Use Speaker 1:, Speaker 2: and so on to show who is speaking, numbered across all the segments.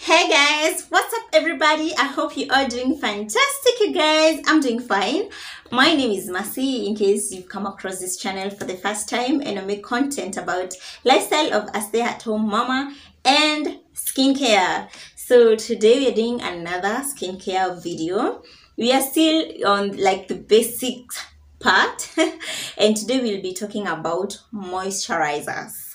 Speaker 1: Hey guys, what's up everybody? I hope you are doing fantastic, you guys. I'm doing fine. My name is Mercy, in case you've come across this channel for the first time, and I make content about lifestyle of a stay-at-home mama and skincare. So today we are doing another skincare video. We are still on like the basics part and today we'll be talking about moisturizers.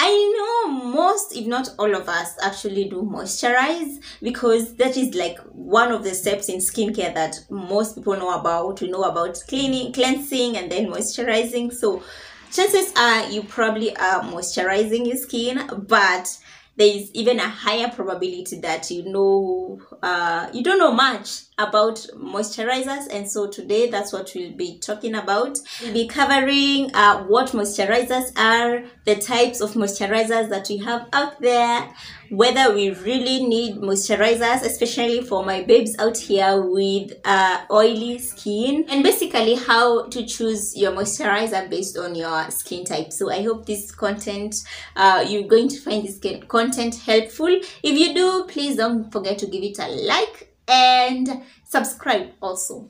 Speaker 1: I know most, if not all of us, actually do moisturize because that is like one of the steps in skincare that most people know about. We know about cleaning, cleansing, and then moisturizing. So chances are you probably are moisturizing your skin, but there is even a higher probability that you don't know much about moisturizers. And so today that's what we'll be talking about. We'll be covering what moisturizers are, the types of moisturizers that we have out there, whether we really need moisturizers, especially for my babes out here with oily skin, and basically how to choose your moisturizer based on your skin type. So I hope this content, you're going to find this content helpful. If you do, please don't forget to give it a like and subscribe also.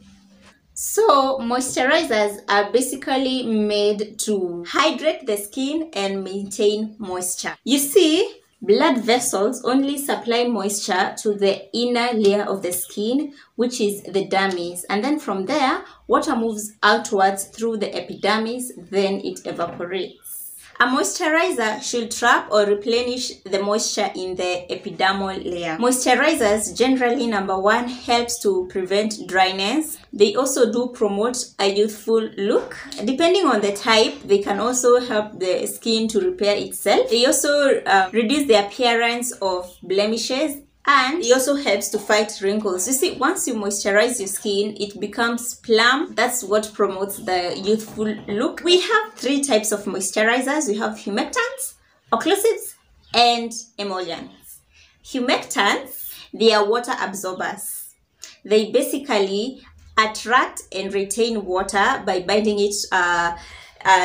Speaker 1: So moisturizers are basically made to hydrate the skin and maintain moisture. You see, blood vessels only supply moisture to the inner layer of the skin, which is the dermis, and then from there water moves outwards through the epidermis, then it evaporates. A moisturizer should trap or replenish the moisture in the epidermal layer. Moisturizers generally, number one, helps to prevent dryness. They also do promote a youthful look. Depending on the type, they can also help the skin to repair itself. They also reduce the appearance of blemishes, and it also helps to fight wrinkles. You see, once you moisturize your skin, it becomes plump. That's what promotes the youthful look. We have three types of moisturizers. We have humectants, occlusives, and emollients. Humectants, they are water absorbers. They basically attract and retain water by binding it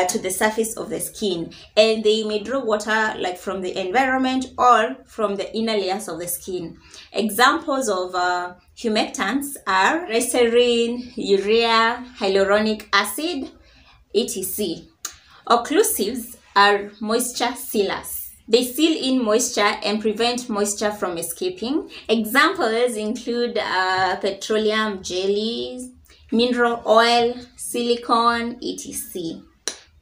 Speaker 1: to the surface of the skin, and they may draw water like from the environment or from the inner layers of the skin. Examples of humectants are glycerin, urea, hyaluronic acid, etc. Occlusives are moisture sealers. They seal in moisture and prevent moisture from escaping. Examples include petroleum jellies, mineral oil, silicone, etc.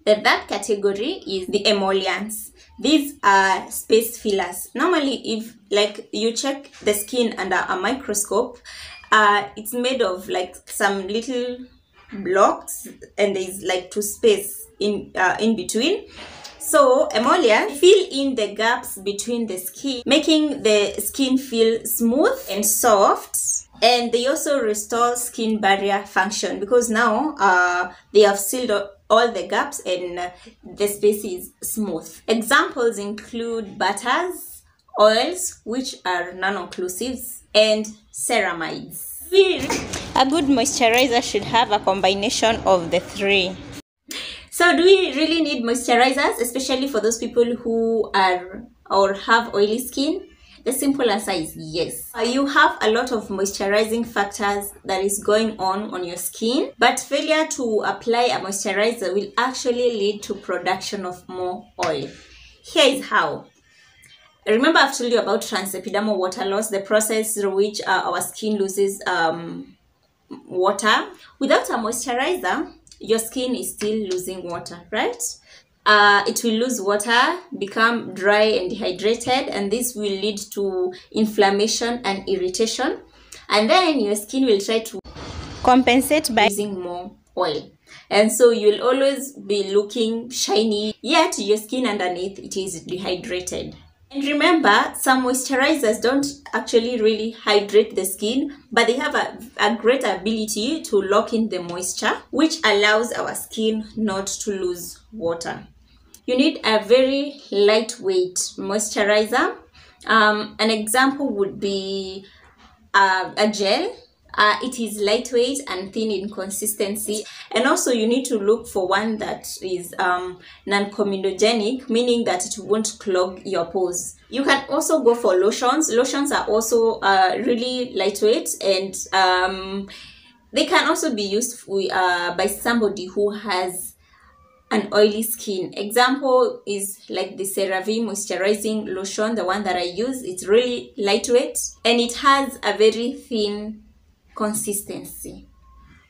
Speaker 1: The third category is the emollients. These are space fillers. Normally, if like you check the skin under a microscope, it's made of like some little blocks, and there's like two space in between. So emollients fill in the gaps between the skin, making the skin feel smooth and soft. And they also restore skin barrier function because now they have sealed all the gaps and the space is smooth. Examples include butters, oils, which are non-occlusives, and ceramides. A good moisturizer should have a combination of the three. So do we really need moisturizers, especially for those people who are or have oily skin? The simple answer is yes. You have a lot of moisturizing factors that is going on your skin, but failure to apply a moisturizer will actually lead to production of more oil. Here is how. Remember I've told you about transepidermal water loss, the process through which our skin loses water. Without a moisturizer, your skin is still losing water, right? It will lose water, become dry and dehydrated, and this will lead to inflammation and irritation. And then your skin will try to compensate by using more oil. And so you'll always be looking shiny, yet your skin underneath it is dehydrated. And remember, some moisturizers don't actually really hydrate the skin, but they have a great ability to lock in the moisture, which allows our skin not to lose water. You need a very lightweight moisturizer. An example would be a gel, It is lightweight and thin in consistency, and also you need to look for one that is non-comedogenic, meaning that it won't clog your pores. You can also go for lotions. Lotions are also really lightweight, and they can also be used by somebody who has an oily skin. Example is like the CeraVe Moisturizing lotion, the one that I use. It's really lightweight and it has a very thin consistency.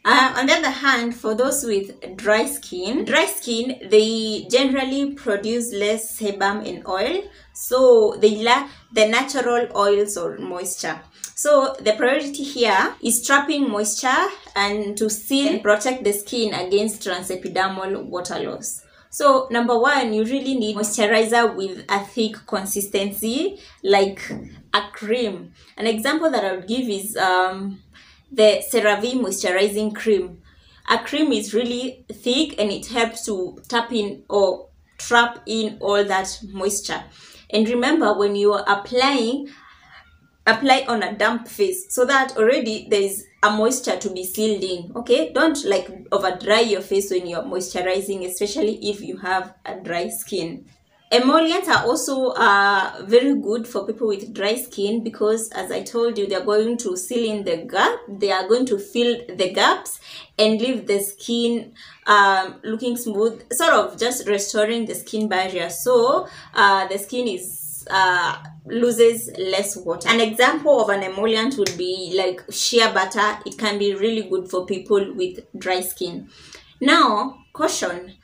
Speaker 1: On the other hand, for those with dry skin, they generally produce less sebum and oil, so they lack the natural oils or moisture. So the priority here is trapping moisture and to seal and protect the skin against transepidermal water loss. So number one, you really need moisturizer with a thick consistency, like a cream. An example that I would give is the CeraVe Moisturizing Cream. A cream is really thick and it helps to tap in or trap in all that moisture. And remember, when you are apply on a damp face, so that already there is a moisture to be sealed in. Okay, don't like over dry your face when you're moisturizing, especially if you have a dry skin. Emollients are also very good for people with dry skin, because as I told you, they're going to seal in the gap. They are going to fill the gaps and leave the skin looking smooth, sort of just restoring the skin barrier, so the skin is loses less water. An example of an emollient would be like shea butter. It can be really good for people with dry skin. Now, caution.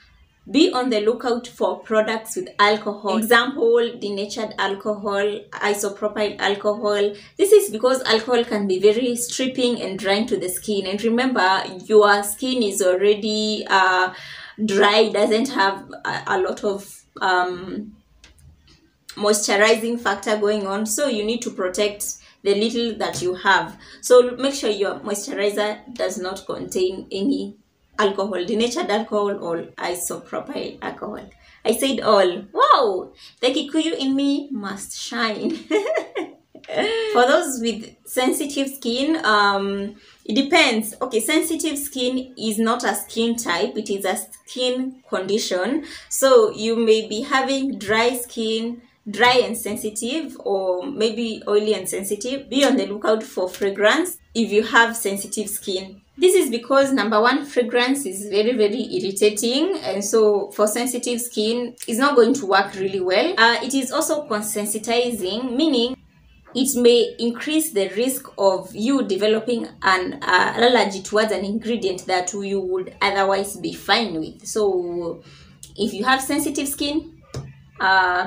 Speaker 1: Be on the lookout for products with alcohol. Example, denatured alcohol, isopropyl alcohol. This is because alcohol can be very stripping and drying to the skin. And remember, your skin is already dry, doesn't have a lot of moisturizing factor going on. So you need to protect the little that you have. So make sure your moisturizer does not contain any alcohol, denatured alcohol or isopropyl alcohol. I said all. Wow, the Kikuyu in me must shine. For those with sensitive skin, it depends. Okay, sensitive skin is not a skin type, it is a skin condition. So you may be having dry skin, dry and sensitive, or maybe oily and sensitive. Be on the lookout for fragrance if you have sensitive skin. This is because number one, fragrance is very, very irritating, and so for sensitive skin, it's not going to work really well. It is also consensitizing, meaning it may increase the risk of you developing an allergy towards an ingredient that you would otherwise be fine with. So if you have sensitive skin,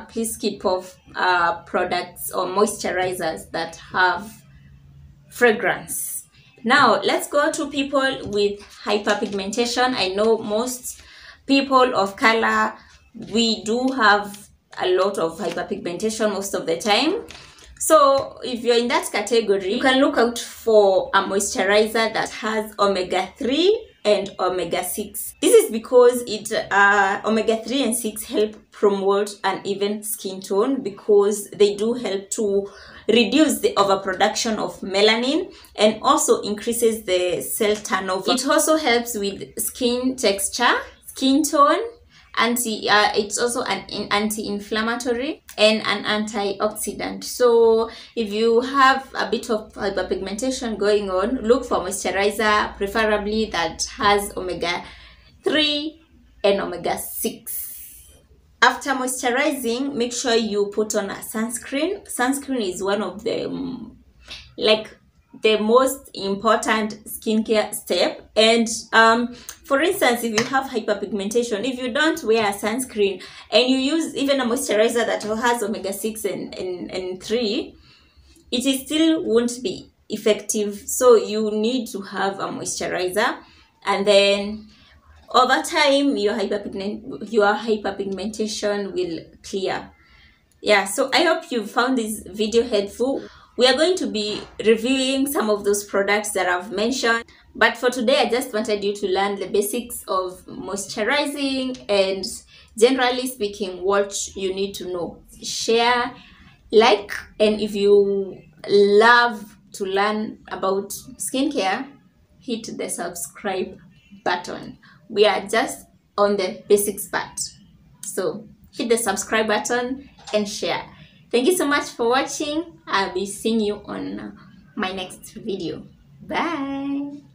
Speaker 1: please keep off products or moisturizers that have fragrance. Now, let's go to people with hyperpigmentation. I know most people of color, we do have a lot of hyperpigmentation most of the time. So if you're in that category, you can look out for a moisturizer that has omega-3 and omega-6. This is because omega-3 and 6 help promote an even skin tone, because they do help to reduce the overproduction of melanin and also increases the cell turnover. It also helps with skin texture, skin tone, it's also an anti-inflammatory and an antioxidant. So if you have a bit of hyperpigmentation going on, look for moisturizer, preferably that has omega-3 and omega-6. After moisturizing, make sure you put on a sunscreen. Sunscreen is one of the the most important skincare step. And for instance, if you have hyperpigmentation, if you don't wear a sunscreen and you use even a moisturizer that has omega-6 and 3, it still won't be effective. So you need to have a moisturizer, and then over time your hyperpigmentation will clear. Yeah, so I hope you found this video helpful. We are going to be reviewing some of those products that I've mentioned, but for today I just wanted you to learn the basics of moisturizing and generally speaking what you need to know. Share, like, and if you love to learn about skincare, hit the subscribe button. We are just on the basics part. So hit the subscribe button and share. Thank you so much for watching. I'll be seeing you on my next video. Bye.